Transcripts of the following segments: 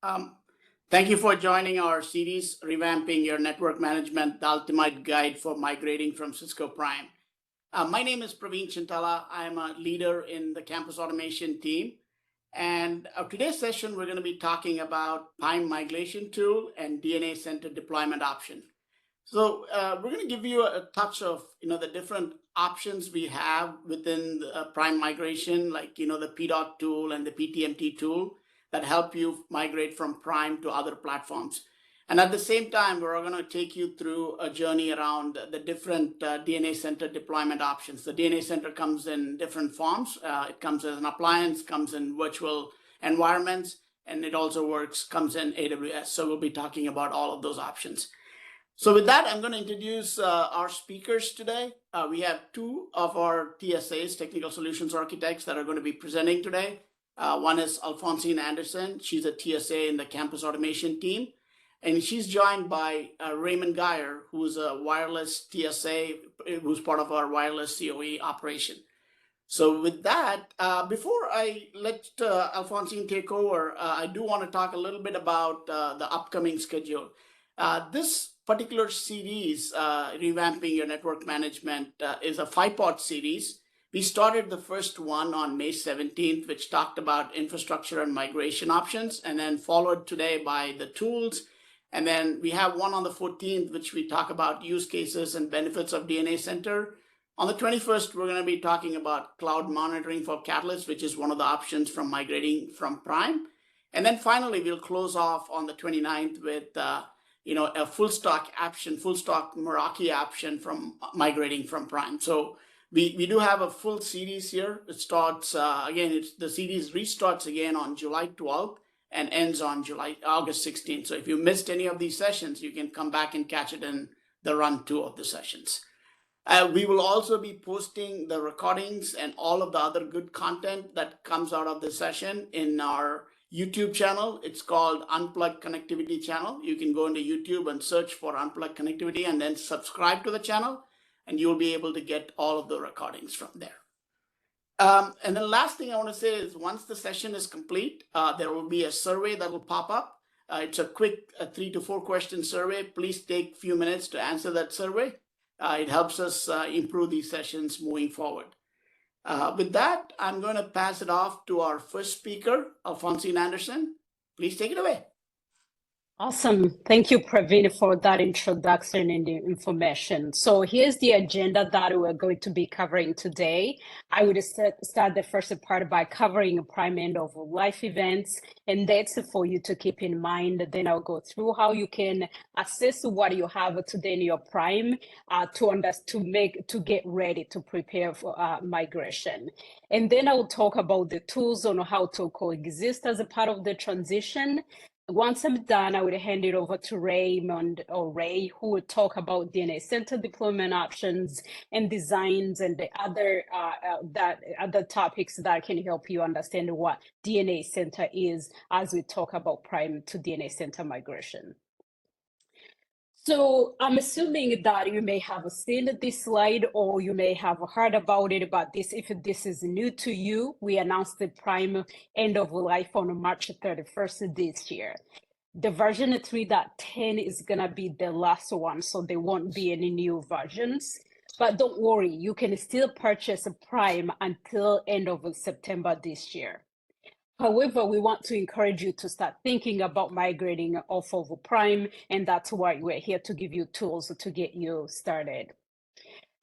Um, Thank you for joining our series, Revamping Your Network Management, the Ultimate Guide for Migrating from Cisco Prime. My name is Praveen Chintala. I'm a leader in the campus automation team. And today's session, we're going to be talking about Prime Migration Tool and DNA Center Deployment Option. So we're going to give you a touch of the different options we have within the, Prime Migration, like the PDART tool and the PTMT tool that help you migrate from Prime to other platforms. And at the same time, we're going to take you through a journey around the different DNA Center deployment options. The DNA Center comes in different forms. It comes as an appliance, comes in virtual environments, and it also comes in AWS. So we'll be talking about all of those options. So with that, I'm going to introduce our speakers today. We have two of our TSAs, Technical Solutions Architects, that are going to be presenting today. One is Alphonsine Anderson. She's a TSA in the campus automation team. And she's joined by Raymond Geyer, who's a wireless TSA, who's part of our wireless COE operation. So with that, before I let Alphonsine take over, I do want to talk a little bit about the upcoming schedule. This particular series, Revamping Your Network Management, is a 5-part series. We started the first one on May 17th, which talked about infrastructure and migration options, and then followed today by the tools. And then we have one on the 14th, which we talk about use cases and benefits of DNA Center. On the 21st, we're going to be talking about cloud monitoring for Catalyst, which is one of the options from migrating from Prime. And then finally, we'll close off on the 29th with a full stack Meraki option from migrating from Prime. So we do have a full series here. It starts the series restarts again on July 12th and ends on August 16th. So if you missed any of these sessions, you can come back and catch it in the run 2 of the sessions. We will also be posting the recordings and all of the other good content that comes out of the session in our YouTube channel. It's called Unplugged Connectivity channel. You can go into YouTube and search for Unplugged Connectivity and then subscribe to the channel, and you'll be able to get all of the recordings from there. And the last thing I want to say is once the session is complete, there will be a survey that will pop up. It's a quick 3 to 4 question survey. Please take a few minutes to answer that survey. It helps us improve these sessions moving forward. With that, I'm going to pass it off to our first speaker, Alphonsine Anderson. Please take it away. Awesome. Thank you, Praveen, for that introduction and the information. So here's the agenda that we're going to be covering today. I would start the first part by covering Prime end of life events, and that's for you to keep in mind. Then I'll go through how you can assess what you have today in your Prime to get ready to prepare for migration. And then I will talk about the tools on how to coexist as a part of the transition. Once I'm done, I would hand it over to Raymond or Ray, who would talk about DNA Center deployment options and designs and the other topics that can help you understand what DNA Center is as we talk about Prime to DNA Center migration. So I'm assuming that you may have seen this slide or you may have heard about it, but if this is new to you, we announced the Prime end of life on March 31st this year. The version 3.10 is going to be the last one, so there won't be any new versions. But don't worry, you can still purchase a Prime until end of September this year. However, we want to encourage you to start thinking about migrating off of Prime, and that's why we're here to give you tools to get you started.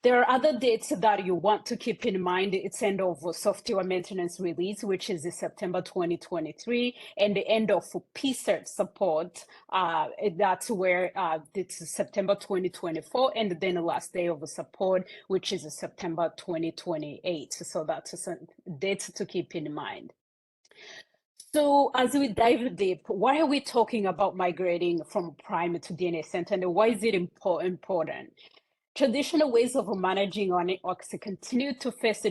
There are other dates that you want to keep in mind. It's end of software maintenance release, which is September 2023, and the end of PDART support. That's where it's September 2024, and then the last day of support, which is September 2028. So that's a date to keep in mind. So as we dive deep, why are we talking about migrating from Prime to DNA Center, and why is it important? Traditional ways of managing our networks continue to face the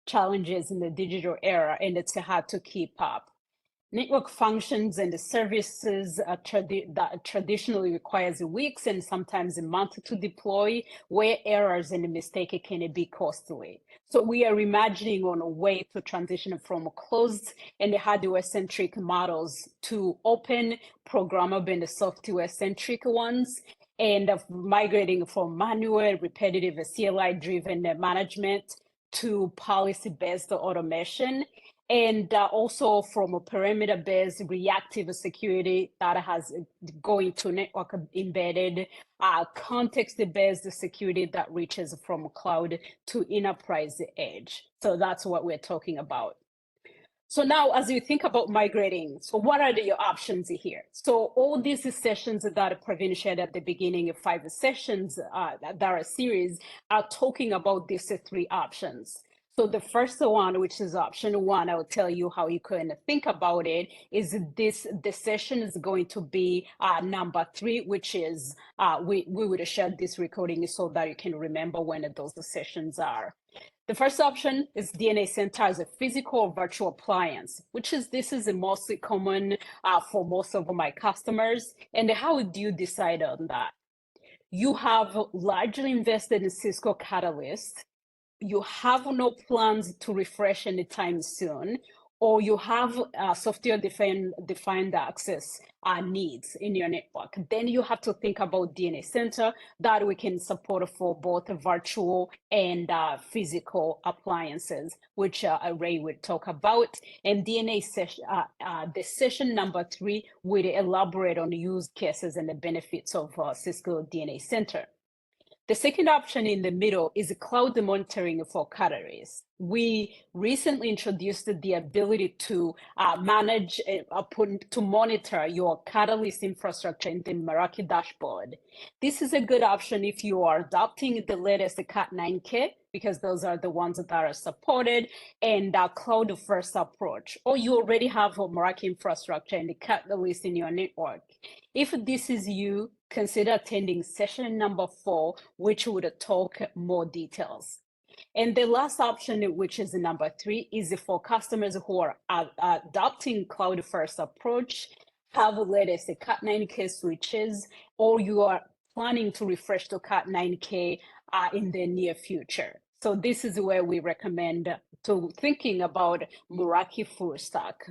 challenges in the digital era, and it's hard to keep up. Network functions and the services that traditionally requires weeks and sometimes a month to deploy, where errors and mistakes can be costly. So we are reimagining on a way to transition from closed and hardware-centric models to open, programmable, and software-centric ones, and migrating from manual, repetitive, CLI-driven management to policy-based automation, and also from a perimeter-based reactive security that has going to network embedded, context-based security that reaches from cloud to enterprise edge. So that's what we're talking about. So now, as you think about migrating, so what are your options here? So all these sessions that Praveen shared at the beginning of 5 sessions that are a series are talking about these 3 options. So the first one, which is option 1, I will tell you how you can think about it, is the session is going to be number 3, which is, we would share this recording so that you can remember when those sessions are. The first option is DNA Center as a physical or virtual appliance, this is the most common for most of my customers. And how do you decide on that? You have largely invested in Cisco Catalyst, you have no plans to refresh anytime soon, or you have software-defined access needs in your network. Then you have to think about DNA Center that we can support for both virtual and physical appliances, which Ray will talk about. And DNA session, the session number 3 will elaborate on the use cases and the benefits of Cisco DNA Center. The second option in the middle is cloud monitoring for Catalyst. We recently introduced the ability to manage, to monitor your Catalyst infrastructure in the Meraki dashboard. This is a good option if you are adopting the latest Cat 9K, because those are the ones that are supported, and cloud-first approach, or you already have a Meraki infrastructure and the Catalyst in your network. If this is you, consider attending session number 4, which would talk more details. And the last option, which is number 3, is for customers who are adopting cloud-first approach, have latest Cat 9K switches, or you are planning to refresh to Cat 9K in the near future. So this is where we recommend to thinking about Meraki full stack.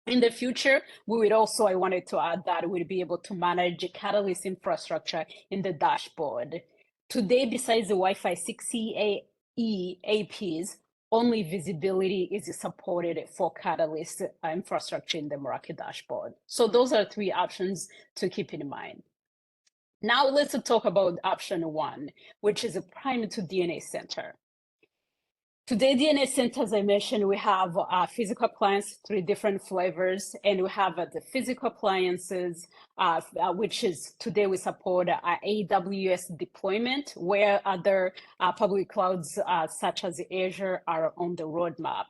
In the future, we would also, I wanted to add that we'll be able to manage Catalyst infrastructure in the dashboard. Today, besides the Wi-Fi 6E APs, only visibility is supported for Catalyst infrastructure in the Meraki dashboard. So those are 3 options to keep in mind. Now let's talk about option 1, which is a prime to DNA Center. Today, DNA Center, as I mentioned, we have physical appliance, 3 different flavors, and we have the physical appliances, which is today we support AWS deployment, where other public clouds such as Azure are on the roadmap.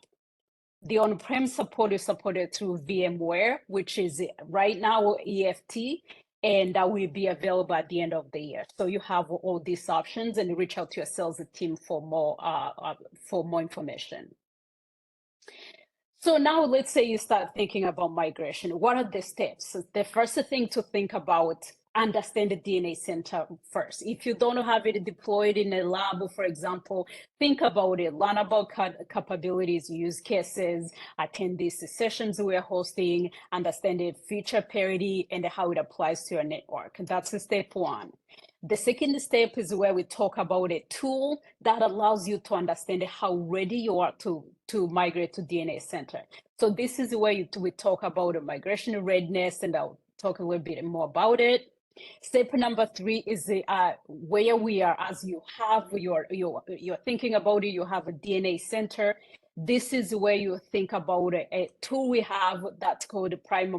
The on-prem support is supported through VMware, which is right now EFT, and that will be available at the end of the year. So you have all these options, and reach out to your sales team for more information. So now let's say you start thinking about migration. What are the steps? The first thing to think about, understand the DNA Center first. If you don't have it deployed in a lab, for example, think about it, learn about capabilities, use cases, attend these sessions we're hosting, understand the feature parity and how it applies to your network. That's step 1. The second step is where we talk about a tool that allows you to understand how ready you are to migrate to DNA Center. So this is where we talk about a migration readiness, and I'll talk a little bit more about it. Step number 3 is where we are as you have you're thinking about it, you have a DNA Center. This is where you think about a tool we have that's called Prime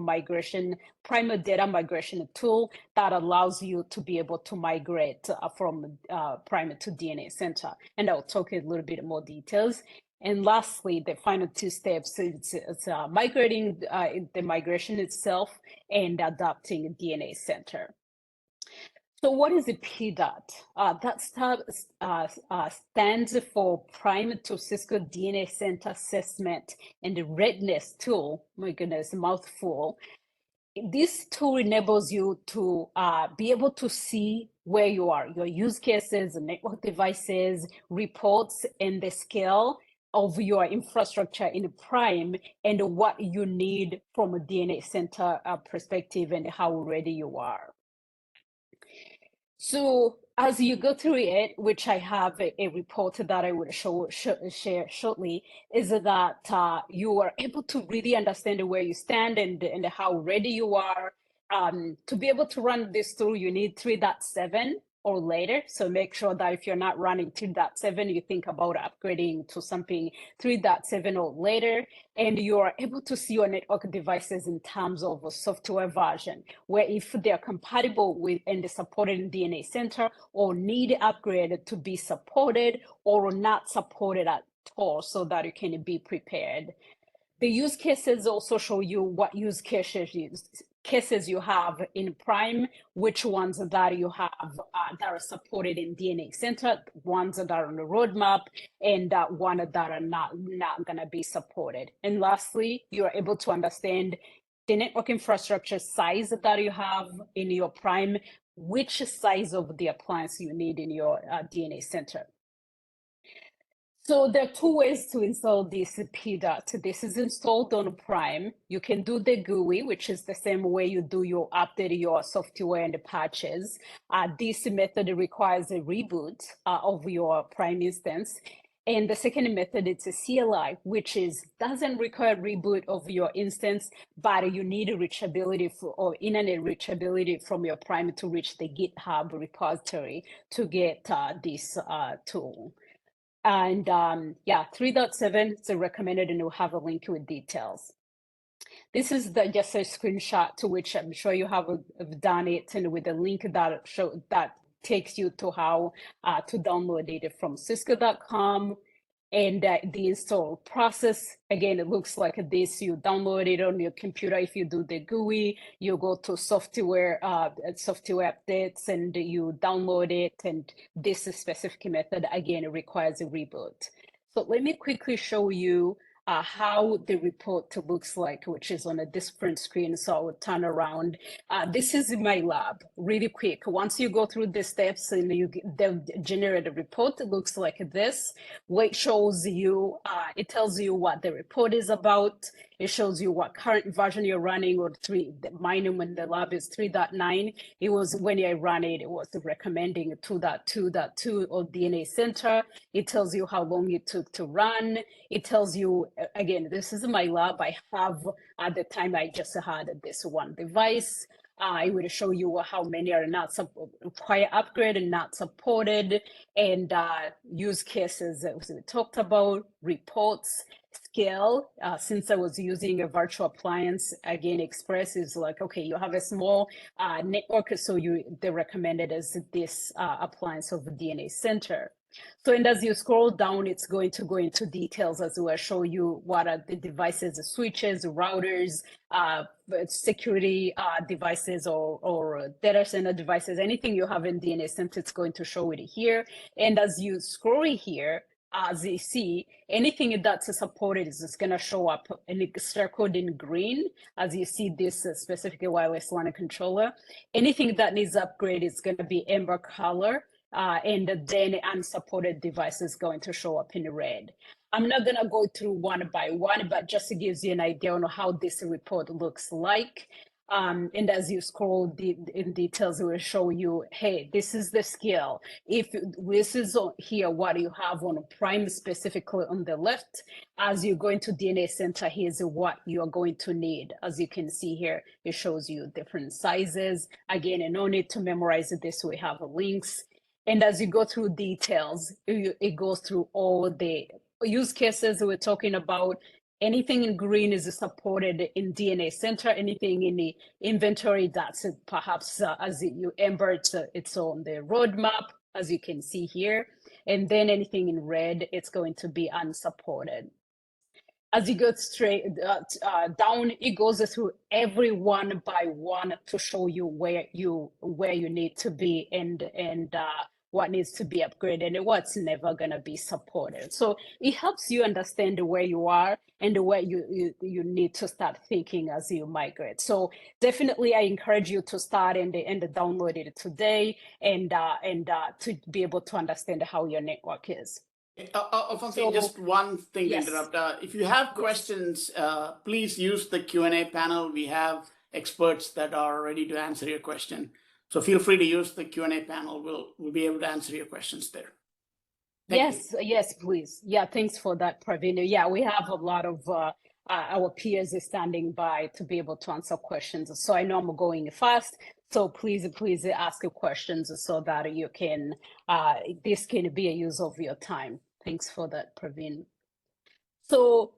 Data Migration Tool that allows you to be able to migrate from Prime to DNA Center. And I'll talk a little bit more details. And lastly, the final 2 steps, it's migrating the migration itself and adopting DNA Center. So what is the PDART? That stands for Prime to Cisco DNA Center Assessment and the Readiness tool. My goodness, mouthful. This tool enables you to be able to see where you are, your use cases, network devices, reports, and the scale of your infrastructure in Prime and what you need from a DNA center perspective and how ready you are. So as you go through it, which I have a report that I will share shortly, is that you are able to really understand where you stand and how ready you are. To be able to run this through, you need 3.7 or later. So make sure that if you're not running 3.7, you think about upgrading to something 3.7 or later, and you are able to see your network devices in terms of a software version, where if they're compatible with and supported in DNA Center or need upgraded to be supported or not supported at all, so that you can be prepared. The use cases also show you what use cases you have in Prime, which ones that you have that are supported in DNA Center, ones that are on the roadmap, and one that are not going to be supported. And lastly, you are able to understand the network infrastructure size that you have in your Prime, which size of the appliance you need in your DNA Center. So there are two ways to install this PDART. This is installed on Prime. You can do the GUI, which is the same way you do your update your software and the patches. This method requires a reboot of your Prime instance. And the second method, it's a CLI, which doesn't require reboot of your instance, but you need a reachability or internet reachability from your Prime to reach the GitHub repository to get this tool. And yeah, 3.7 is recommended, and we'll have a link with details. This is just a screenshot to which I'm sure you have done it, and with a link that takes you to how to download it from cisco.com. And the install process, again, it looks like this. You download it on your computer. If you do the GUI, you go to software updates, and you download it. And this specific method, again, requires a reboot. So let me quickly show you how the report looks like, which is on a different screen. So I will turn around. This is in my lab, really quick. Once you go through the steps and they'll generate a report, it looks like this, which shows you, it tells you what the report is about. It shows you what current version you're running, or mine when the lab is 3.9. It was when I ran it, it was recommending 2.2.2 or DNA Center. It tells you how long it took to run. It tells you, again, this is my lab. I have, at the time, I just had this one device. I will show you how many are not require upgrade and not supported, and use cases as we talked about, reports, scale. Since I was using a virtual appliance, again, Express is like, okay, you have a small network, so they recommended as this appliance of the DNA Center. So, and as you scroll down, it's going to go into details as well, show you what are the devices, the switches, routers, security devices, or data center devices, anything you have in DNA Center, it's going to show it here. And as you scroll here, as you see, anything that's supported is just going to show up and it's circled in green. As you see this specific wireless LAN controller, anything that needs upgrade is going to be amber color. And then unsupported device is going to show up in red. I'm not going to go through one by one, but just to give you an idea on how this report looks like. And as you scroll in details, it will show you, hey, this is the scale. If this is here, what you have on Prime specifically on the left, as you go into DNA Center, here's what you're going to need. As you can see here, it shows you different sizes. Again, and no need to memorize this. We have links. And as you go through details, it goes through all the use cases we're talking about. Anything in green is supported in DNA Center. Anything in the inventory that's perhaps as you amber, it's on the roadmap, as you can see here. And then anything in red, it's going to be unsupported. as you go straight down, it goes through every one by one to show you where you need to be and what needs to be upgraded and what's never going to be supported. So it helps you understand where you are and where you need to start thinking as you migrate. So definitely I encourage you to start and download it today and to be able to understand how your network is. Alfonso, just one thing to Yes. interrupt. If you have questions, please use the Q&A panel. We have experts that are ready to answer your question. So feel free to use the Q&A panel. We'll be able to answer your questions there. Yes, please. Yeah, thanks for that, Praveen. Yeah, we have a lot of our peers standing by to be able to answer questions. So I know I'm going fast. So please ask your questions so that you can, this can be a use of your time. Thanks for that, Praveen. So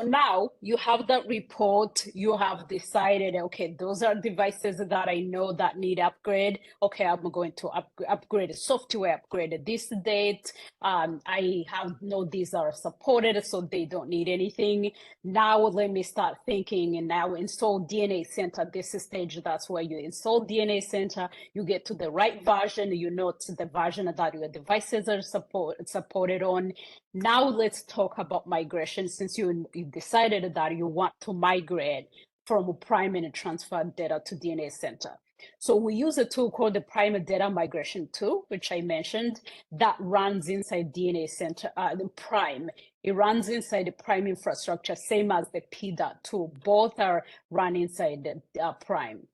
now you have that report, you have decided, okay, those are devices that I know that need upgrade. Okay, I'm going to upgrade software, upgrade this date. I know these are supported, so they don't need anything. Now let me start thinking and now install DNA Center. This stage, that's where you install DNA Center. You get to the right version, you know it's the version that your devices are supported on. Now let's talk about migration, since you decided that you want to migrate from Prime and transfer data to DNA Center. So we use a tool called the Prime Data Migration Tool, which I mentioned, that runs inside DNA Center, the Prime. It runs inside the Prime infrastructure, same as the PDART tool. Both are run inside the Prime.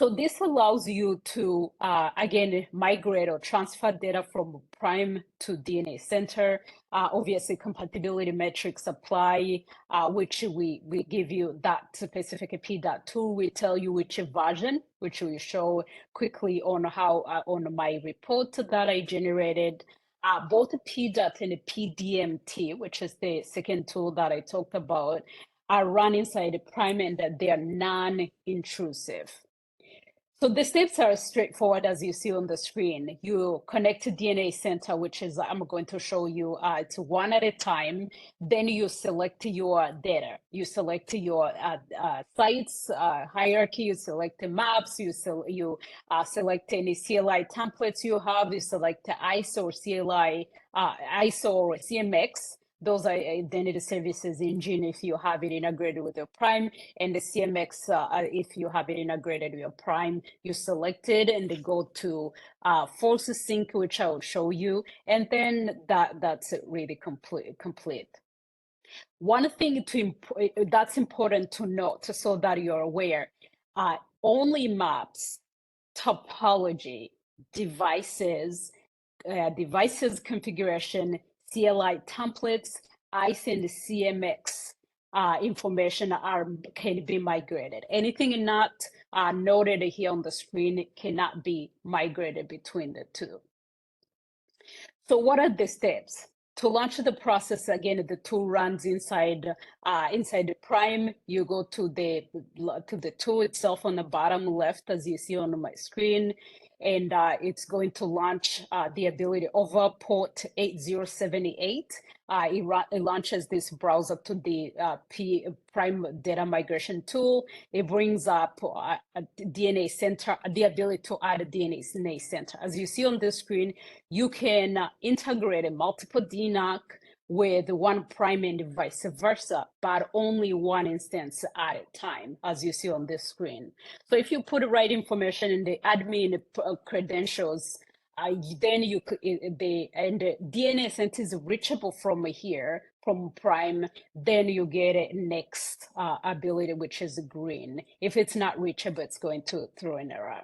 So this allows you to, again, migrate or transfer data from Prime to DNA Center. Obviously, compatibility metrics apply, which we give you that specific PDART tool. We tell you which version, which we show quickly on how on my report that I generated. Both PDART and PDMT, which is the second tool that I talked about, are run inside Prime and that they are non-intrusive. So the steps are straightforward, as you see on the screen. You connect to DNA Center, which is, I'm going to show you, it's one at a time. Then you select your data. You select your sites, hierarchy, you select the maps, you select any CLI templates you have, you select the ISO or CLI, ISO or CMX. Those are identity services engine if you have it integrated with your Prime, and the CMX if you have it integrated with your Prime. You select it and they go to false sync, which I will show you, and then that's really complete. One thing that's important to note so that you're aware, only maps, topology, devices configuration, CLI templates, ICE and CMX information can be migrated. Anything not noted here on the screen cannot be migrated between the two. So what are the steps? To launch the process, again, the tool runs inside the Prime. You go to the tool itself on the bottom left, as you see on my screen, and it's going to launch the ability over port 8078. It launches this browser to the Prime Data Migration Tool. It brings up a DNA Center, the ability to add a DNA Center. As you see on this screen, you can integrate a multiple DNAC with one Prime and vice versa, but only one instance at a time, as you see on this screen. So if you put the right information in the admin credentials, then the DNA Center is reachable from here, from Prime, then you get a next ability, which is green. If it's not reachable, it's going to throw an error.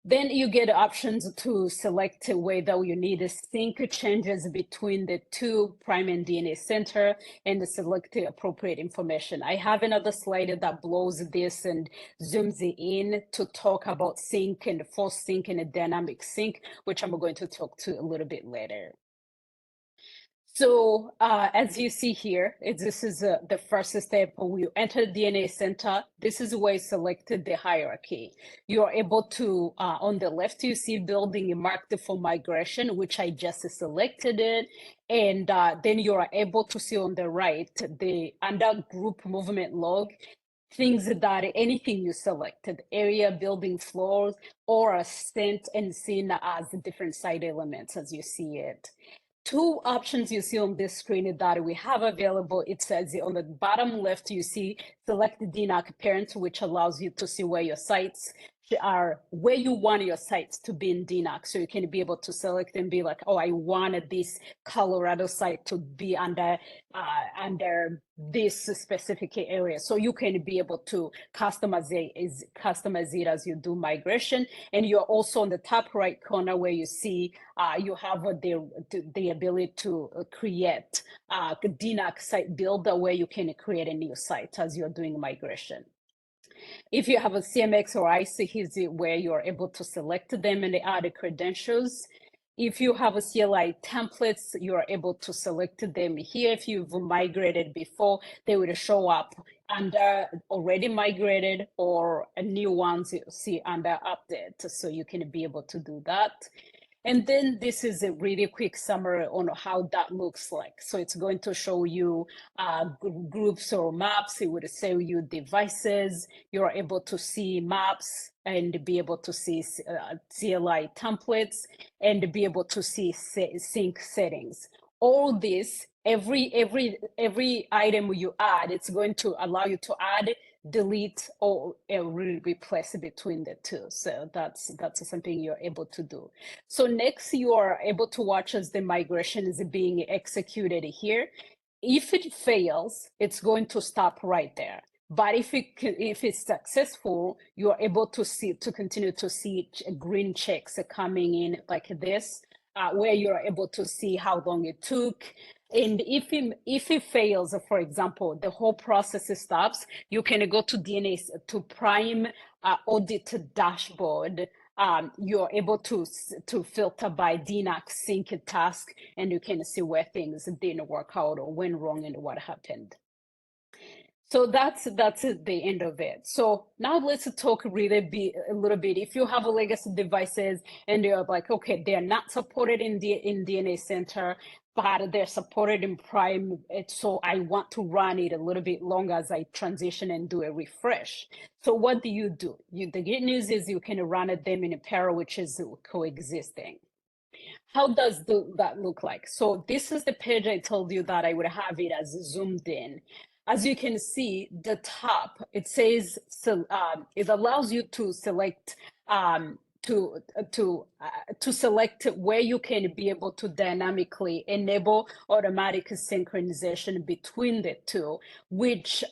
Then you get options to select whether you need to sync changes between the two Prime and DNA Center and select the appropriate information. I have another slide that blows this and zooms in to talk about sync and false sync and a dynamic sync, which I'm going to talk to a little bit later. So as you see here, this is the first step. When you enter the DNA center, this is where you selected the hierarchy. You are able to, on the left, you see building marked for migration, which I just selected it. And then you are able to see on the right, the under group movement log, things that anything you selected, area, building floors, or are sent and seen as different side elements as you see it. Two options you see on this screen that we have available. It says on the bottom left, you see select the DNAC parent, which allows you to see where your sites are, where you want your sites to be in DNAC. So you can be able to select and be like, oh, I wanted this Colorado site to be under this specific area. So you can be able to customize it as you do migration. And you're also on the top right corner where you see you have the ability to create a DNAC site builder where you can create a new site as you're doing migration. If you have a CMX or IC, here's where you're able to select them and add the credentials. If you have a CLI templates, you're able to select them here. If you've migrated before, they will show up under already migrated or new ones you see under update. So you can be able to do that. And then this is a really quick summary on how that looks like. So it's going to show you groups or maps. It would show you devices. You're able to see maps and be able to see CLI templates and be able to see sync settings. All this, every item you add, it's going to allow you to add, delete, or replace between the two. So that's something you're able to do. So next, you are able to watch as the migration is being executed here. If it fails, it's going to stop right there. But if it's successful, you are able to continue to see green checks coming in like this, where you're able to see how long it took. And if it fails, for example, the whole process stops, you can go to DNA to Prime audit dashboard. You're able to filter by DNAC sync task, and you can see where things didn't work out or went wrong and what happened. So that's the end of it. So now let's talk a little bit. If you have a legacy devices and you're like, okay, they're not supported in DNA Center, but they're supported in Prime. So I want to run it a little bit longer as I transition and do a refresh. So what do? The good news is you can run them in a pair, which is coexisting. How does that look like? So this is the page I told you that I would have it as zoomed in. As you can see, the top, it says, it allows you to select to select where you can be able to dynamically enable automatic synchronization between the two, which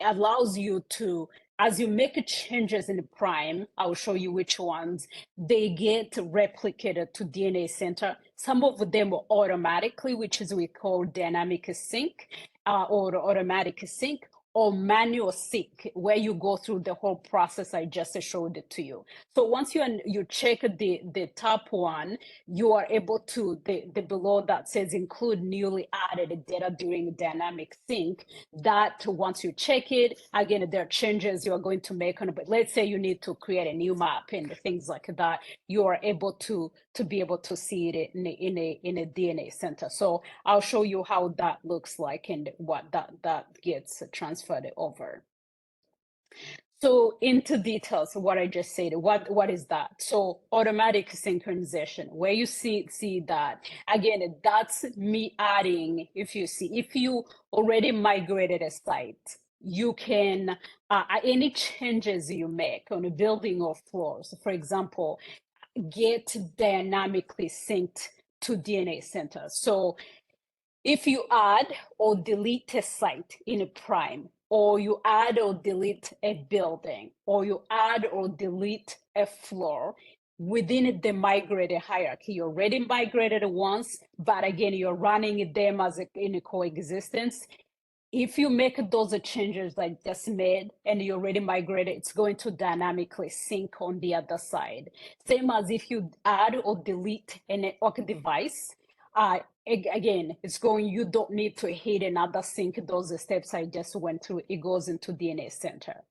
allows you to, as you make changes in Prime, I'll show you which ones, they get replicated to DNA Center. Some of them automatically, which is we call dynamic sync or automatic sync, or manual sync, where you go through the whole process I just showed it to you. So once you check the top one, you are able to, the below that says include newly added data during dynamic sync, that once you check it, again, there are changes you are going to make on it, but let's say you need to create a new map and things like that, you are able to be able to see it in a DNA Center. So I'll show you how that looks like and what that gets transferred over. So into details, what I just said, what is that? So automatic synchronization, where you see that, again, that's me adding, if you already migrated a site, you can, any changes you make on a building or floors, for example, get dynamically synced to DNA Center. So if you add or delete a site in a Prime, or you add or delete a building, or you add or delete a floor within the migrated hierarchy, you already migrated once, but again, you're running them as in a coexistence. If you make those changes I just made and you already migrated, it's going to dynamically sync on the other side. Same as if you add or delete a network device, Again, you don't need to hit another sync. Those steps I just went through, it goes into DNA Center.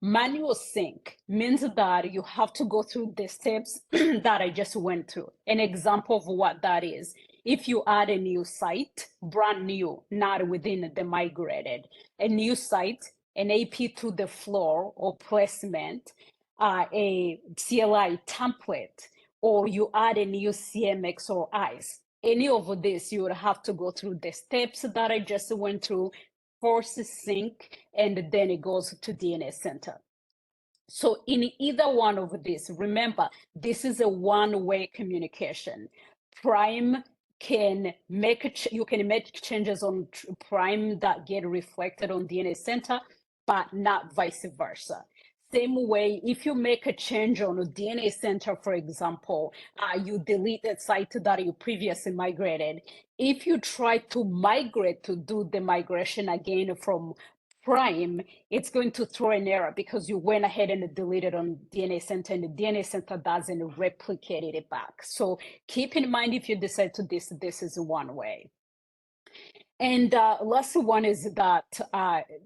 Manual sync means that you have to go through the steps that I just went through. An example of what that is, if you add a new site, brand new, not within the migrated, a new site, an AP to the floor or placement, a CLI template, or you add a new CMX or ICE, any of this, you would have to go through the steps that I just went through, force sync, and then it goes to DNA Center. So in either one of these, remember, this is a one-way communication. Prime can you can make changes on Prime that get reflected on DNA Center, but not vice versa. Same way, if you make a change on a DNA Center, for example, you delete a site that you previously migrated. If you try to migrate to do the migration again from Prime, it's going to throw an error because you went ahead and deleted on DNA Center, and the DNA Center doesn't replicate it back. So keep in mind, if you decide to this is one way. And last one is that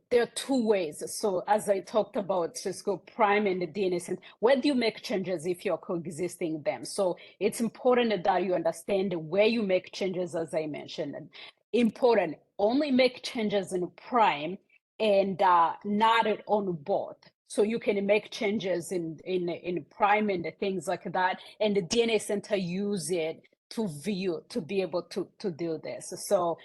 there are two ways. So as I talked about Cisco Prime and the DNA Center, where do you make changes if you're coexisting them? So it's important that you understand where you make changes, as I mentioned. Important, only make changes in Prime and not on both. So you can make changes in Prime and things like that, and the DNA Center use it to view, to be able to do this. So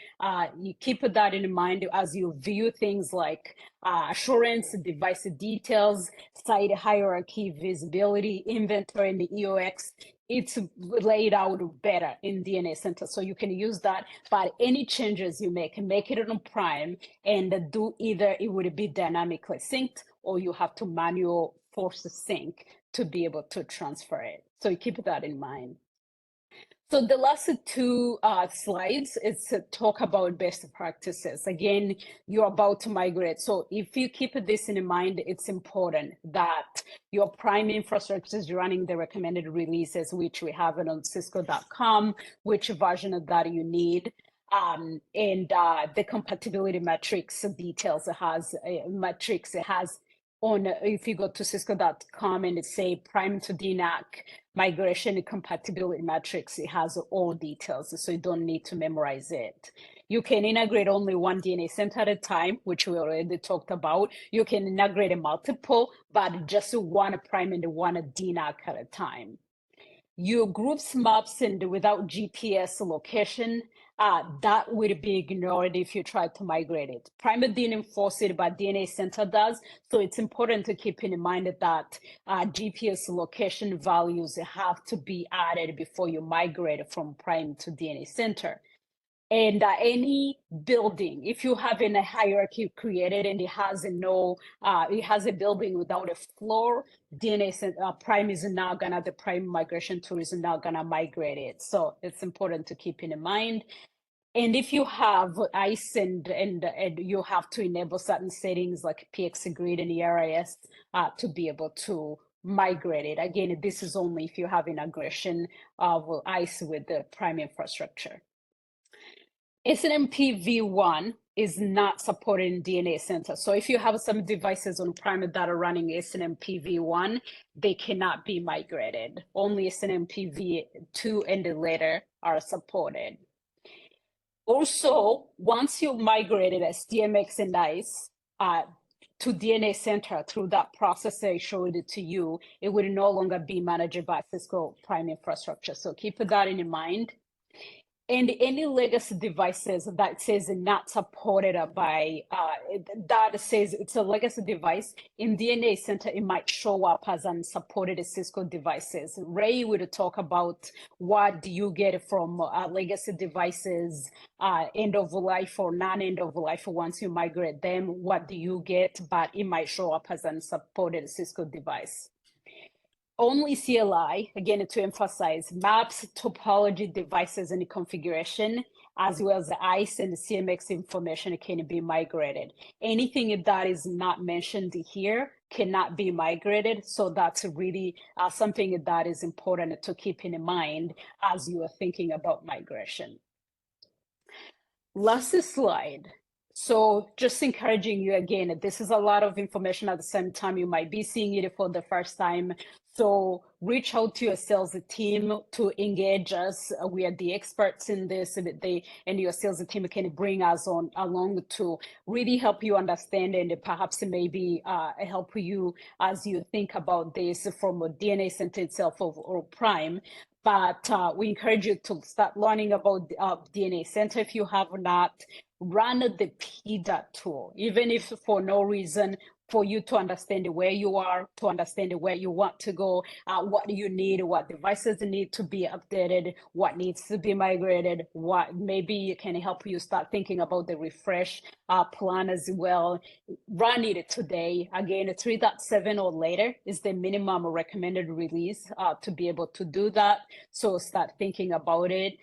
you keep that in mind as you view things like assurance, device details, site hierarchy, visibility, inventory, and the EOX. It's laid out better in DNA Center. So you can use that, but any changes you make it on Prime, and do either it would be dynamically synced, or you have to manual force sync to be able to transfer it. So you keep that in mind. So the last two slides is to talk about best practices. Again, you're about to migrate. So if you keep this in mind, it's important that your Prime infrastructure is running the recommended releases, which we have it on cisco.com, which version of that you need. And the compatibility matrix details it has, on, if you go to cisco.com and say Prime to DNAC, migration compatibility matrix, it has all details, so you don't need to memorize it. You can integrate only one DNA Center at a time, which we already talked about. You can integrate a multiple, but just one Prime and one DNAC at a time. Your groups maps and without GPS location, that would be ignored if you try to migrate it. Prime didn't enforce it, but DNA Center does. So it's important to keep in mind that GPS location values have to be added before you migrate from Prime to DNA Center. And any building, if you have a hierarchy created and it has a building without a floor, DNA Prime is not gonna, the Prime migration tool is not gonna migrate it. So it's important to keep in mind. And if you have ICE and you have to enable certain settings like PX grid and ERIS to be able to migrate it. Again, this is only if you have integration of ICE with the Prime infrastructure. SNMP v1 is not supported in DNA Center. So if you have some devices on Prime that are running SNMP v1, they cannot be migrated. Only SNMP v2 and later are supported. Also, once you migrated SDMX and ICE to DNA Center through that process I showed it to you, it would no longer be managed by Cisco Prime infrastructure. So keep that in mind. And any legacy devices that says not supported by, that says it's a legacy device, in DNA Center, it might show up as unsupported Cisco devices. Ray would talk about what do you get from legacy devices, end of life or non-end of life once you migrate them, what do you get, but it might show up as unsupported Cisco device. Only CLI, again, to emphasize, maps, topology, devices, and configuration, as well as the ICE and the CMX information can be migrated. Anything that is not mentioned here cannot be migrated. So that's really something that is important to keep in mind as you are thinking about migration. Last slide. So just encouraging you again, this is a lot of information at the same time. You might be seeing it for the first time. So reach out to your sales team to engage us. We are the experts in this, and your sales team can bring us on along to really help you understand and perhaps maybe help you as you think about this from a DNA Center itself or Prime. But we encourage you to start learning about DNA Center if you have not. Run the PDART tool, even if for no reason, for you to understand where you are, to understand where you want to go, what do you need, what devices need to be updated, what needs to be migrated, what maybe can help you start thinking about the refresh plan as well. Run it today. Again, 3.7 or later is the minimum recommended release to be able to do that. So start thinking about it.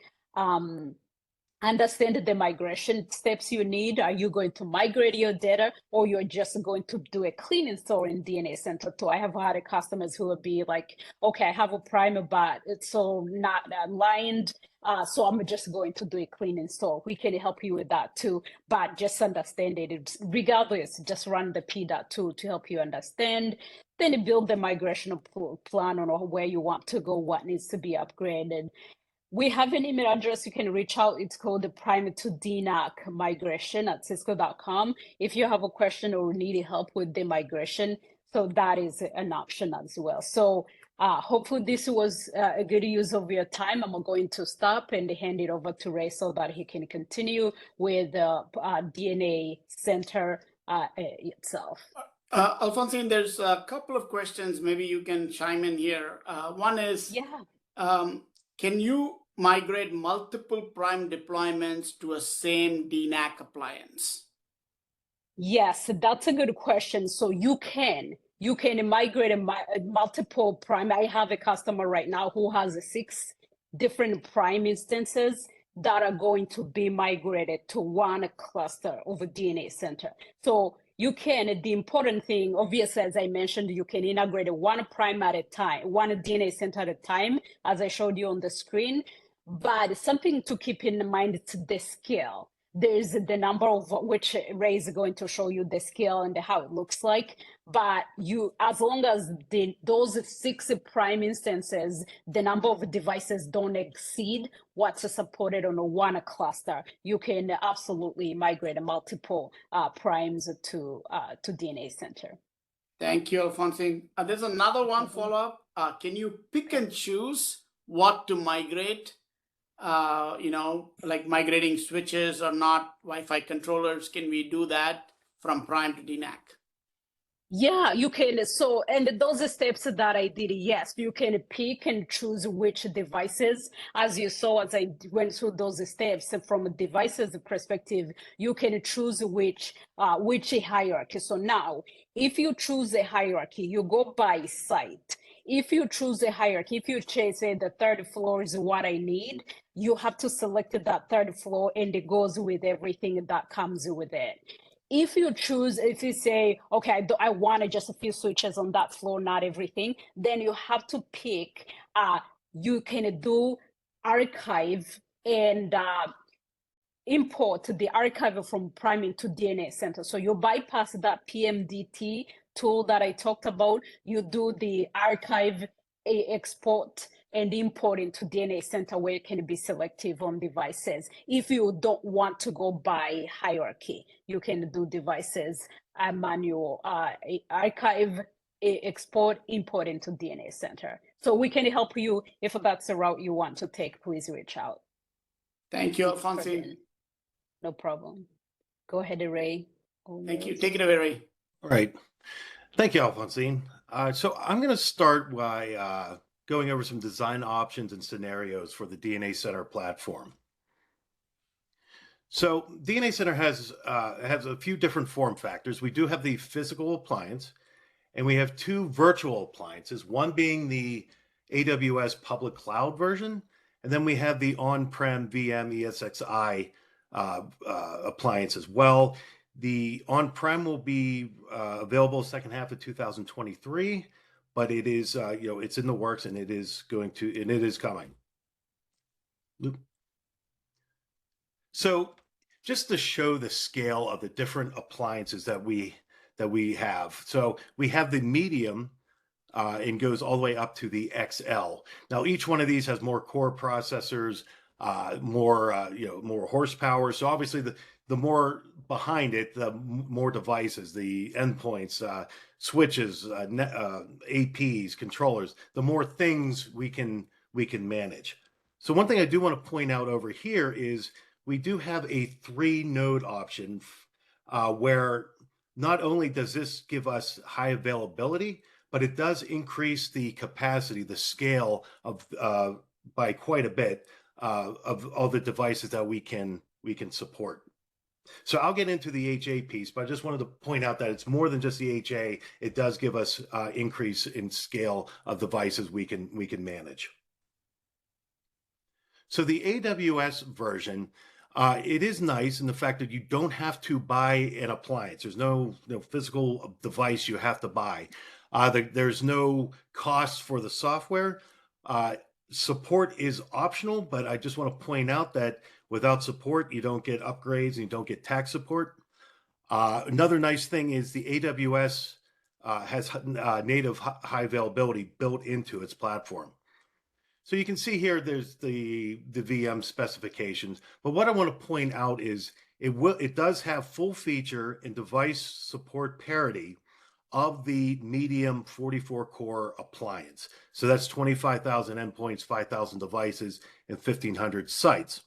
Understand the migration steps you need. Are you going to migrate your data, or you're just going to do a clean install in DNA Center 2? I have had customers who would be like, okay, I have a primer, but it's so not aligned. So I'm just going to do a clean install. We can help you with that too, but just understand it. Regardless, just run the PDART tool to help you understand. Then build the migration plan on where you want to go, what needs to be upgraded. We have an email address you can reach out. It's called the Prime to DNAC migration at cisco.com. If you have a question or need help with the migration, so that is an option as well. So hopefully this was a good use of your time. I'm going to stop and hand it over to Ray so that he can continue with the DNA Center itself. Alphonsine, there's a couple of questions. Maybe you can chime in here. One is, can you migrate multiple Prime deployments to a same DNAC appliance? Yes, that's a good question. So you can migrate multiple Prime. I have a customer right now who has 6 different Prime instances that are going to be migrated to one cluster of a DNA Center. So you can, the important thing, obviously, as I mentioned, you can integrate one Prime at a time, one DNA Center at a time, as I showed you on the screen. But something to keep in mind is the scale. There's the number of which Ray is going to show you the scale and how it looks like. But you, as long as those 6 Prime instances, the number of devices don't exceed what's supported on one cluster, you can absolutely migrate multiple Primes to DNA Center. Thank you, Alphonsine. There's another one follow-up. Can you pick and choose what to migrate? Like migrating switches or not, Wi-Fi controllers. Can we do that from Prime to DNAC? Yeah, you can. So, and those steps that I did, yes, you can pick and choose which devices. As you saw, as I went through those steps from a devices perspective, you can choose which hierarchy. So now, if you choose a hierarchy, you go by site. If you choose a hierarchy, if you say the 3rd floor is what I need, you have to select that 3rd floor and it goes with everything that comes with it. If you say, okay, I want just a few switches on that floor, not everything, then you have to pick, you can do archive and import the archive from Prime into DNA Center. So you bypass that PMDT tool that I talked about, you do the archive, export, and import into DNA Center where you can be selective on devices. If you don't want to go by hierarchy, you can do devices, manual, archive, export, import into DNA Center. So we can help you if that's the route you want to take. Please reach out. Thank you, Alphonsine. No problem. Go ahead, Ray. Thank you. Take it away, Ray. All right. Thank you, Alphonsine. So I'm going to start by going over some design options and scenarios for the DNA Center platform. So DNA Center has a few different form factors. We do have the physical appliance, and we have 2 virtual appliances, one being the AWS public cloud version, and then we have the on-prem VM ESXi appliance as well. The on-prem will be available second half of 2023, but it is, it's in the works, and it is coming. So just to show the scale of the different appliances that we have. So we have the medium, and goes all the way up to the XL. Now, each one of these has more core processors, more horsepower. So obviously, the more behind it, the more devices, the endpoints, switches, APs, controllers, the more things we can manage. So one thing I do want to point out over here is we do have a 3-node option, where not only does this give us high availability, but it does increase the capacity, the scale of by quite a bit, of all the devices that we can support. So I'll get into the HA piece, but I just wanted to point out that it's more than just the HA. It does give us increase in scale of devices we can manage. So the AWS version, it is nice in the fact that you don't have to buy an appliance. There's no physical device you have to buy. There's no cost for the software. Support is optional, but I just want to point out that without support, you don't get upgrades and you don't get tax support. Another nice thing is the AWS has native high availability built into its platform. So you can see here, there's the VM specifications. But what I want to point out is it does have full feature and device support parity of the medium 44-core appliance. So that's 25,000 endpoints, 5,000 devices, and 1,500 sites.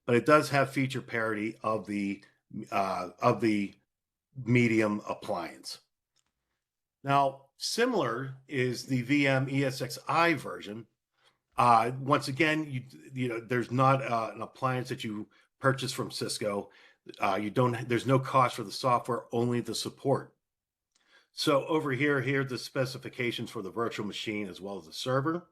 But it does have feature parity of the medium appliance. Now, similar is the VM ESXi version. Once again, there's not an appliance that you purchase from Cisco. There's no cost for the software, only the support. So over here are the specifications for the virtual machine as well as the server,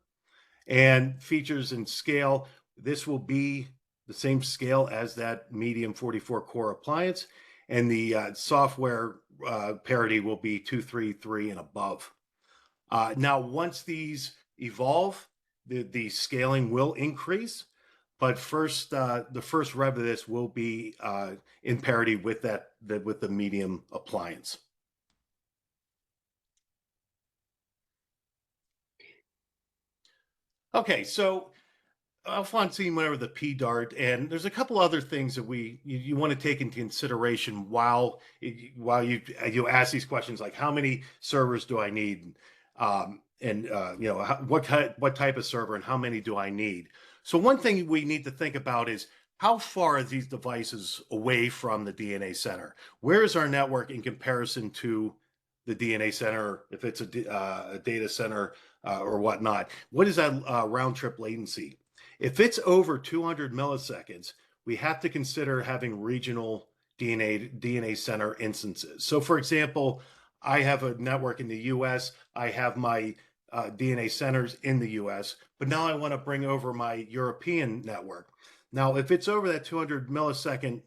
and features and scale. This will be the same scale as that medium 44-core appliance, and the software parity will be 233 and above. Now, once these evolve, the scaling will increase, but first, the first rev of this will be in parity with the medium appliance. Okay, so Alphonsine went over the PDART, and there's a couple other things that you want to take into consideration while you ask these questions, like how many servers do I need, what type of server and how many do I need. So one thing we need to think about is how far are these devices away from the DNA center? Where is our network in comparison to the DNA center, if it's a data center or whatnot? What is that round trip latency? If it's over 200 milliseconds, we have to consider having regional DNA center instances. So for example, I have a network in the US, I have my DNA centers in the US, but now I want to bring over my European network. Now, if it's over that 200 millisecond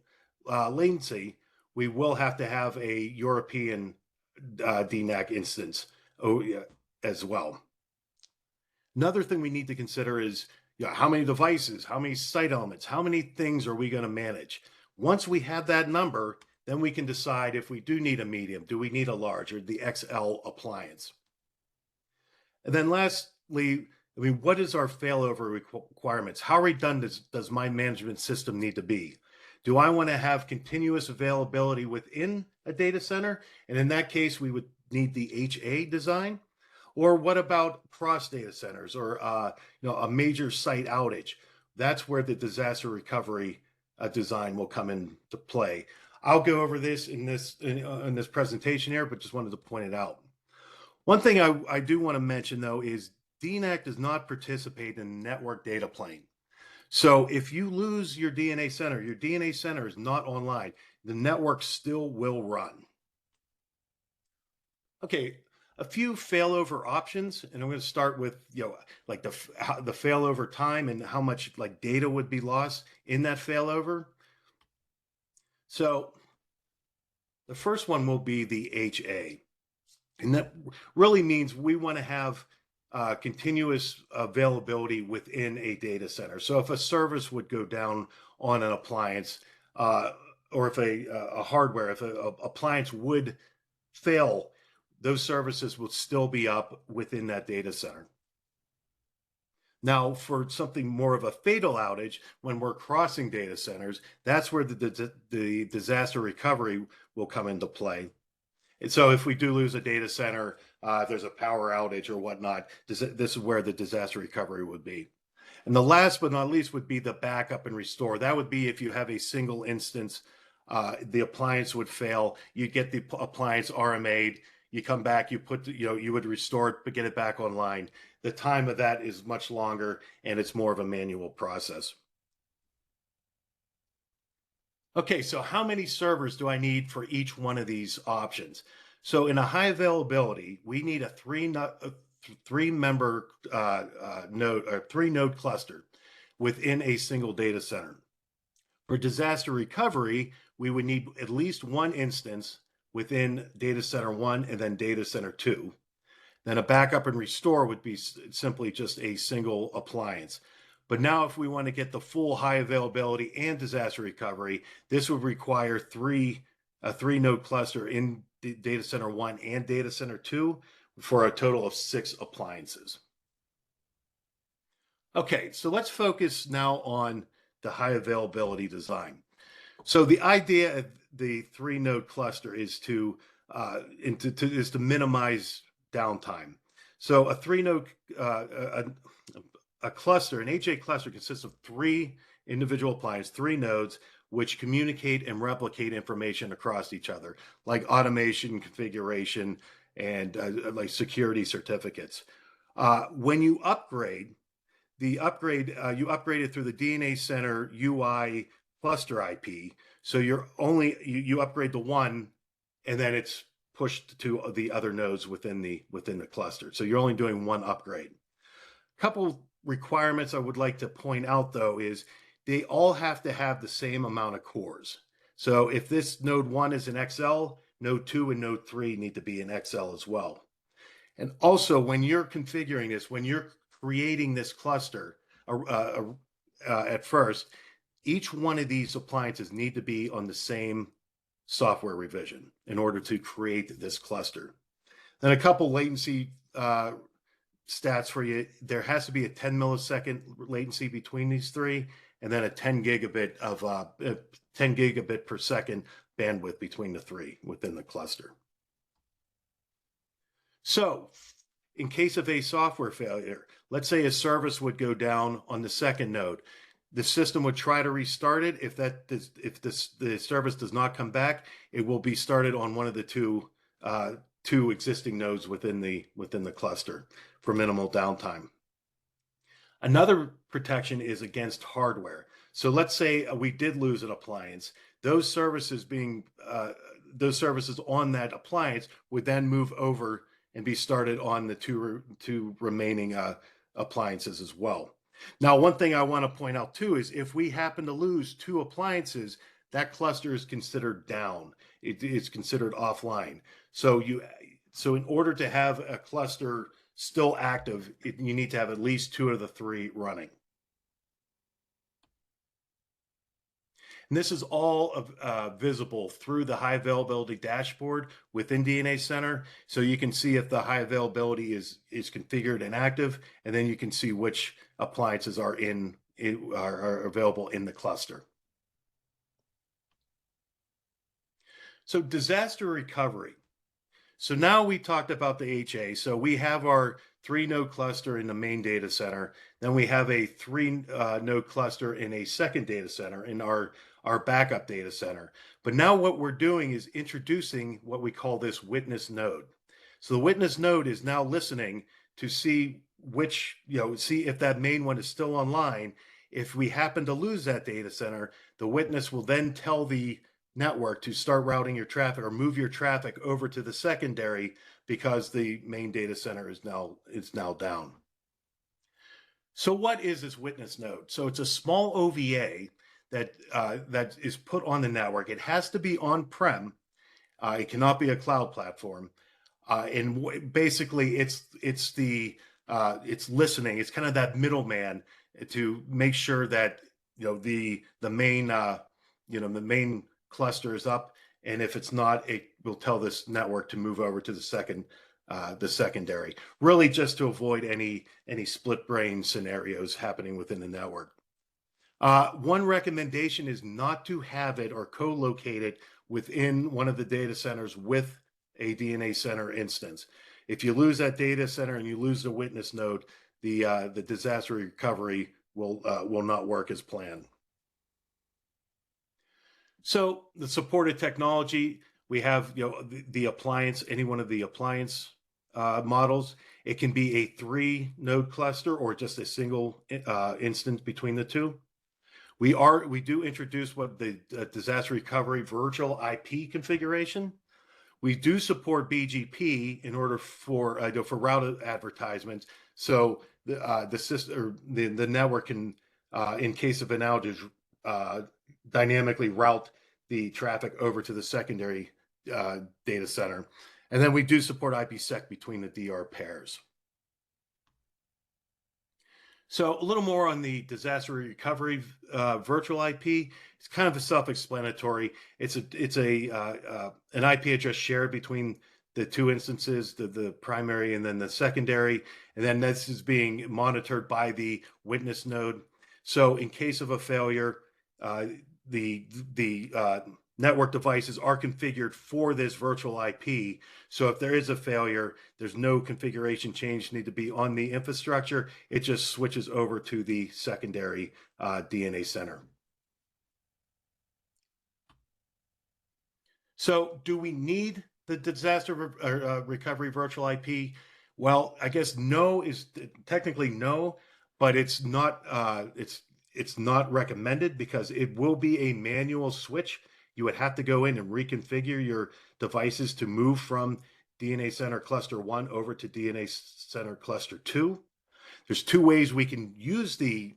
latency, we will have to have a European DNAC instance as well. Another thing we need to consider is how many devices, how many site elements, how many things are we going to manage? Once we have that number, then we can decide if we do need a medium, do we need a large, or the XL appliance. And then lastly, what is our failover requirements? How redundant does my management system need to be? Do I want to have continuous availability within a data center? And in that case, we would need the HA design. Or what about cross data centers, or a major site outage? That's where the disaster recovery design will come into play. I'll go over this in this presentation here, but just wanted to point it out. One thing I do want to mention, though, is DNAC does not participate in network data plane. So if you lose your DNA center is not online, the network still will run. Okay, a few failover options, and I'm going to start with like the failover time and how much data would be lost in that failover. So The first one will be the HA. And that really means we want to have continuous availability within a data center. So if a service would go down on an appliance, or if a hardware, if an appliance would fail, those services will still be up within that data center. Now, for something more of a fatal outage, when we're crossing data centers, that's where the disaster recovery will come into play. And so if we do lose a data center, if there's a power outage or whatnot, this is where the disaster recovery would be. And the last but not least would be the backup and restore. That would be if you have a single instance, the appliance would fail, you get the appliance RMA'd, you come back, you put, you would restore it, but get it back online. The time of that is much longer and it's more of a manual process. Okay, so how many servers do I need for each one of these options? So in a high availability, we need a three-member node or three-node cluster within a single data center. For disaster recovery, we would need at least one instance within data center 1 and then data center 2. Then a backup and restore would be simply just a single appliance. But now if we want to get the full high availability and disaster recovery, this would require a three-node cluster in data center 1 and data center 2 for a total of 6 appliances. Okay, so let's focus now on the high availability design. So the idea of the three-node cluster is to minimize downtime. So a three-node a cluster, an HA cluster, consists of 3 individual appliances, 3 nodes, which communicate and replicate information across each other, like automation, configuration, and like security certificates. When you upgrade, you upgrade it through the DNA Center UI cluster IP. So you upgrade the one, and then it's pushed to the other nodes within the cluster. So you're only doing one upgrade. Couple requirements I would like to point out, though, is they all have to have the same amount of cores. So if this node 1 is an XL, node 2 and node 3 need to be an XL as well. And also, when you're configuring this, when you're creating this cluster at first, each one of these appliances need to be on the same software revision in order to create this cluster. Then a couple latency stats for you. There has to be a 10 millisecond latency between these 3, and then a 10 gigabit per second bandwidth between the 3 within the cluster. So in case of a software failure, let's say a service would go down on the second node. The system would try to restart it. If the service does not come back, it will be started on one of the two existing nodes within the cluster for minimal downtime. Another protection is against hardware. So let's say we did lose an appliance. Those services on that appliance would then move over and be started on the two remaining appliances as well. Now, one thing I want to point out too is if we happen to lose 2 appliances, that cluster is considered down. It is considered offline. So in order to have a cluster still active, you need to have at least 2 of the 3 running. And this is all visible through the high availability dashboard within DNA Center. So you can see if the high availability is configured and active, and then you can see which appliances are available in the cluster. So disaster recovery. So now we talked about the HA. So we have our 3-node cluster in the main data center. Then we have a 3-node cluster in a second data center in our backup data center. But now what we're doing is introducing what we call this witness node. So the witness node is now listening to see see if that main one is still online. If we happen to lose that data center, the witness will then tell the network to start routing your traffic or move your traffic over to the secondary because the main data center is now down. So what is this witness node? So it's a small OVA that is put on the network. It has to be on-prem. It cannot be a cloud platform. Basically, it's listening. It's kind of that middleman to make sure that the main the main cluster is up, and if it's not, it will tell this network to move over to the secondary. Really, just to avoid any split brain scenarios happening within the network. One recommendation is not to have it or co-locate it within one of the data centers with a DNA center instance. If you lose that data center and you lose the witness node, the disaster recovery will not work as planned. So the supported technology, we have the appliance, any one of the appliance models. It can be a 3-node cluster or just a single instance between the two. We do introduce what the disaster recovery virtual IP configuration. We do support BGP in order for route advertisements. So the system or the network can, in case of an outage, dynamically route the traffic over to the secondary data center. And then we do support IPsec between the DR pairs. So a little more on the disaster recovery virtual IP. It's kind of self-explanatory. It's an IP address shared between the two instances, the primary and then the secondary, and then this is being monitored by the witness node. So in case of a failure, the network devices are configured for this virtual IP. So if there is a failure, there's no configuration change need to be on the infrastructure. It just switches over to the secondary DNA center. So do we need the disaster recovery virtual IP? Well, I guess no is technically no, but it's not recommended because it will be a manual switch. You would have to go in and reconfigure your devices to move from DNA Center Cluster 1 over to DNA Center Cluster 2. There's two ways we can use the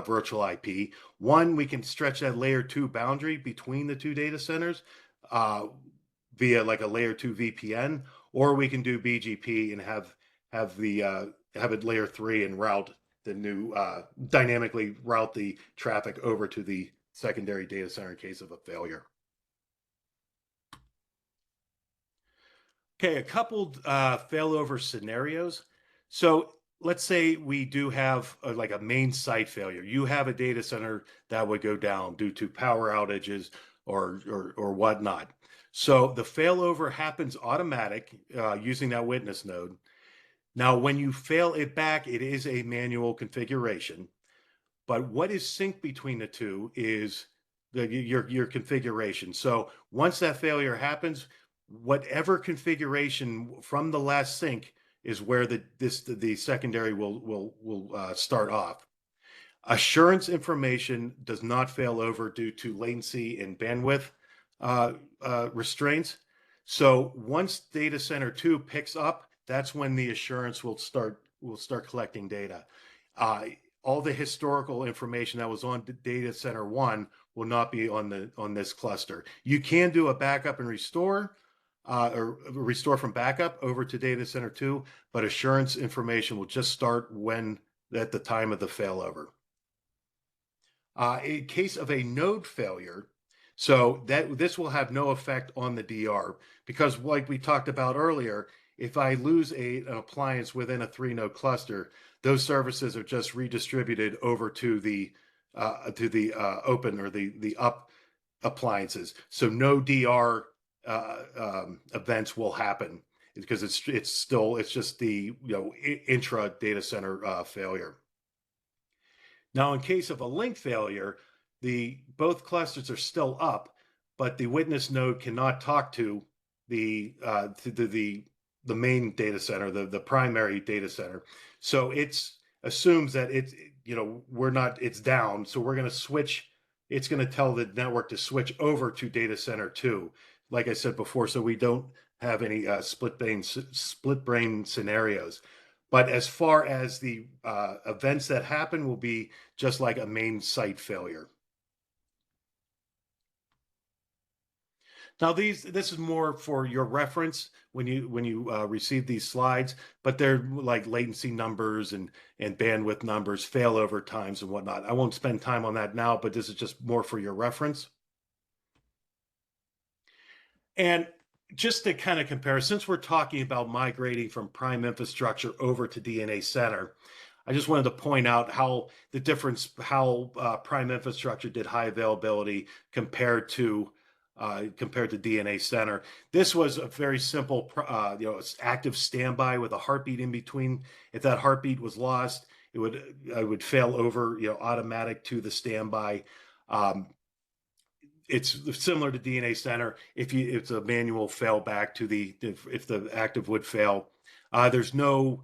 virtual IP. One, we can stretch that layer 2 boundary between the two data centers via like a layer 2 VPN, or we can do BGP and have it layer 3 and route the new dynamically route the traffic over to the secondary data center in case of a failure. Okay, a couple failover scenarios. So let's say we do have like a main site failure. You have a data center that would go down due to power outages or whatnot. So the failover happens automatic using that witness node. Now, when you fail it back, it is a manual configuration. But what is synced between the two is your configuration. So once that failure happens, whatever configuration from the last sync is where the secondary will start off. Assurance information does not fail over due to latency and bandwidth restraints. So once data center 2 picks up, that's when the assurance will start collecting data. All the historical information that was on data center 1 will not be on this cluster. You can do a backup and restore, or restore from backup over to data center 2, but assurance information will just start at the time of the failover. In case of a node failure, so this will have no effect on the DR because, like we talked about earlier, if I lose an appliance within a 3-node cluster, those services are just redistributed over to the open or the up appliances. So no DR events will happen because it's just the intra data center failure. Now, in case of a link failure, both clusters are still up, but the witness node cannot talk to the main data center, the primary data center. So it assumes that it's down. So we're going to switch. It's going to tell the network to switch over to data center 2, like I said before, so we don't have any split brain scenarios. But as far as the events that happen will be just like a main site failure. Now, this is more for your reference when you receive these slides, but they're like latency numbers and bandwidth numbers, failover times and whatnot. I won't spend time on that now, but this is just more for your reference. And just to kind of compare, since we're talking about migrating from prime infrastructure over to DNA Center, I just wanted to point out how the difference, how prime infrastructure did high availability compared to DNA Center. This was a very simple, active standby with a heartbeat in between. If that heartbeat was lost, it would fail over, automatic to the standby. It's similar to DNA Center. It's a manual fail back to if the active would fail. There's no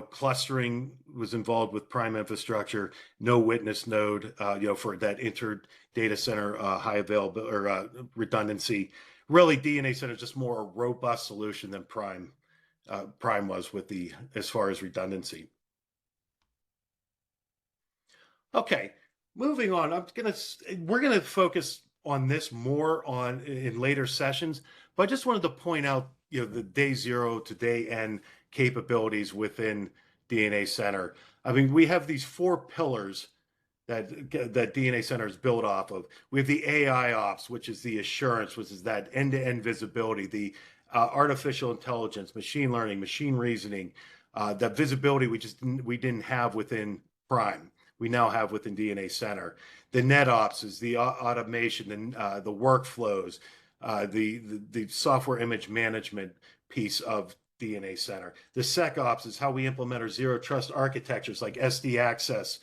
clustering was involved with prime infrastructure, no witness node, for that inter data center high availability or redundancy. Really, DNA Center is just more a robust solution than prime was with as far as redundancy. Okay, moving on. We're gonna focus on this more in later sessions, but I just wanted to point out the day 0 to day n capabilities within DNA Center. I mean, we have these 4 pillars that DNA Center is built off of. We have the AI ops, which is the assurance, which is that end-to-end visibility, the artificial intelligence, machine learning, machine reasoning, that visibility we didn't have within Prime. We now have within DNA Center. The NetOps is the automation, the workflows, the software image management piece of DNA Center. The SecOps is how we implement our zero trust architectures like SD access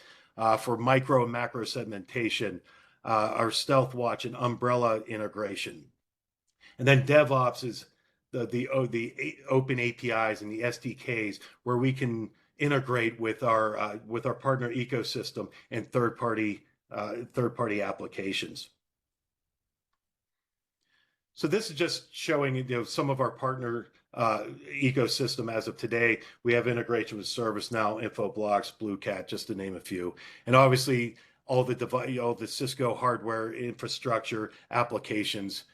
for micro and macro segmentation, our Stealth Watch and Umbrella integration. And then DevOps is the open APIs and the SDKs where we can integrate with our partner ecosystem and third party applications. So this is just showing some of our partner ecosystem as of today. We have integration with ServiceNow, Infoblox, BlueCat, just to name a few, and obviously all the Cisco hardware infrastructure applications.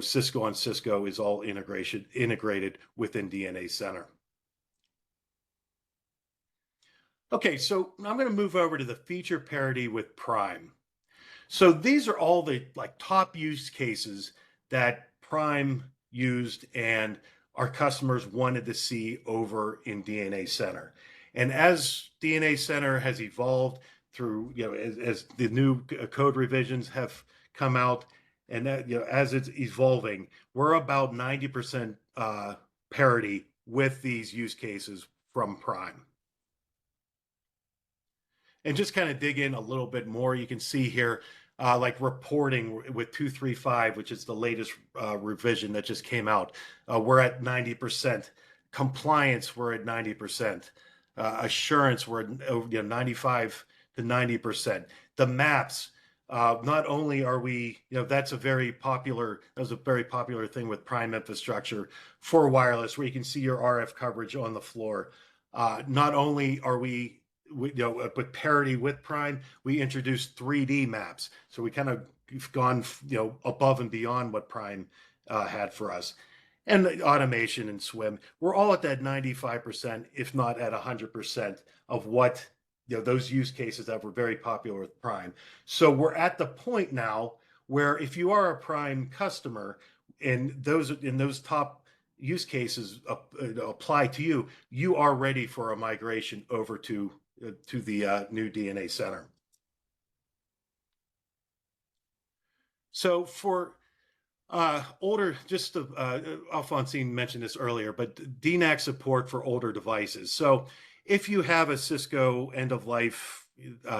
Cisco on Cisco is all integrated within DNA Center. Okay, so I'm going to move over to the feature parity with Prime. So these are all the top use cases that Prime used and our customers wanted to see over in DNA Center. And as DNA Center has evolved through, as the new code revisions have come out, and that, as it's evolving, we're about 90% parity with these use cases from Prime. And just kind of dig in a little bit more, you can see here, like reporting with 235, which is the latest revision that just came out. We're at 90%. Compliance, we're at 90%. Assurance, we're at 95 to 90%. The maps, not only are we, that's a very popular thing with Prime infrastructure for wireless, where you can see your RF coverage on the floor. Not only are we with parity with Prime, we introduced 3D maps. So we kind of gone, above and beyond what Prime had for us. And the automation and SWIM, we're all at that 95%, if not at 100% of what, those use cases that were very popular with Prime. So we're at the point now where if you are a Prime customer and those top use cases apply to you, you are ready for a migration over to the new DNA Center. So for older, just Alphonsine mentioned this earlier, but DNAC support for older devices. So if you have a Cisco end-of-life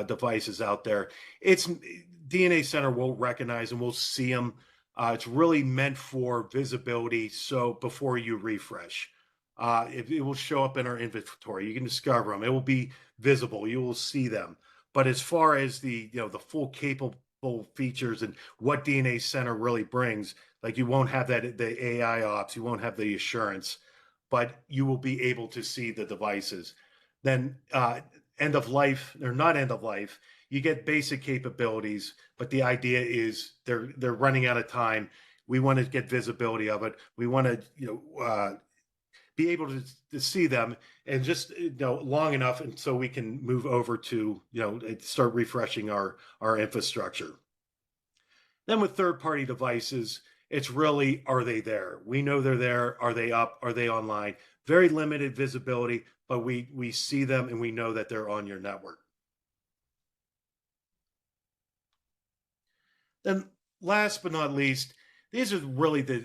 devices out there, DNA Center will recognize and we'll see them. It's really meant for visibility. So before you refresh, it will show up in our inventory. You can discover them. It will be visible. You will see them. But as far as the full capable features and what DNA Center really brings, like you won't have the AI ops, you won't have the assurance, but you will be able to see the devices. Then end of life, or not end of life, you get basic capabilities, but the idea is they're running out of time. We want to get visibility of it. We want to, be able to see them and just, long enough, and so we can move over to, start refreshing our infrastructure. Then with third-party devices, it's really, are they there? We know they're there. Are they up? Are they online? Very limited visibility, but we see them and we know that they're on your network. Then last but not least, these are really the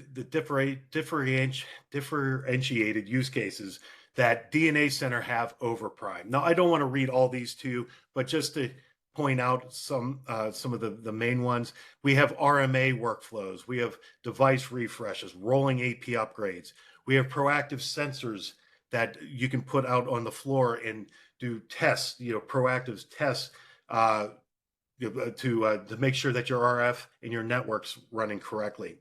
differentiated use cases that DNA Center have over Prime. Now, I don't want to read all these to you, but just to point out some of the main ones. We have RMA workflows. We have device refreshes, rolling AP upgrades. We have proactive sensors that you can put out on the floor and do tests, proactive tests to make sure that your RF and your network's running correctly.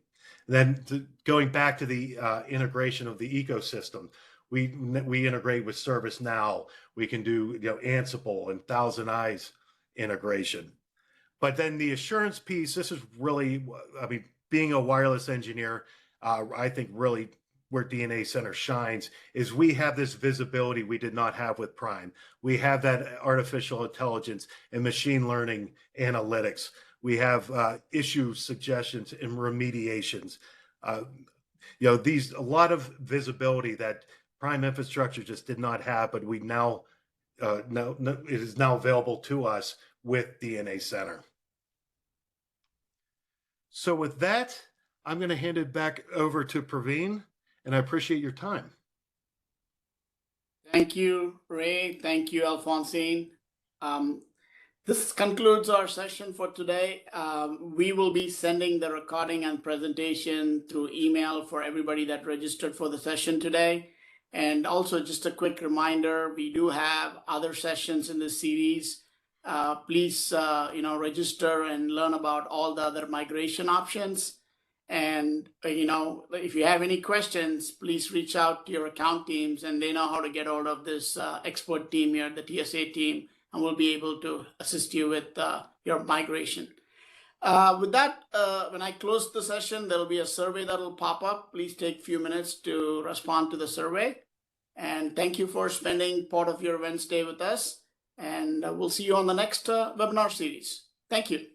Then going back to the integration of the ecosystem, we integrate with ServiceNow. We can do Ansible and Thousand Eyes integration. But then the assurance piece, this is really, being a wireless engineer, I think really where DNA Center shines is we have this visibility we did not have with Prime. We have that artificial intelligence and machine learning analytics. We have issue suggestions and remediations. A lot of visibility that Prime infrastructure just did not have, but we now, it is now available to us with DNA Center. So with that, I'm going to hand it back over to Praveen, and I appreciate your time. Thank you, Ray. Thank you, Alphonsine. This concludes our session for today. We will be sending the recording and presentation through email for everybody that registered for the session today. And also just a quick reminder, we do have other sessions in this series. Please, register and learn about all the other migration options. And, if you have any questions, please reach out to your account teams, and they know how to get hold of this expert team here, the TSA team, and we'll be able to assist you with your migration. With that, when I close the session, there'll be a survey that'll pop up. Please take a few minutes to respond to the survey. And thank you for spending part of your Wednesday with us. And we'll see you on the next webinar series. Thank you.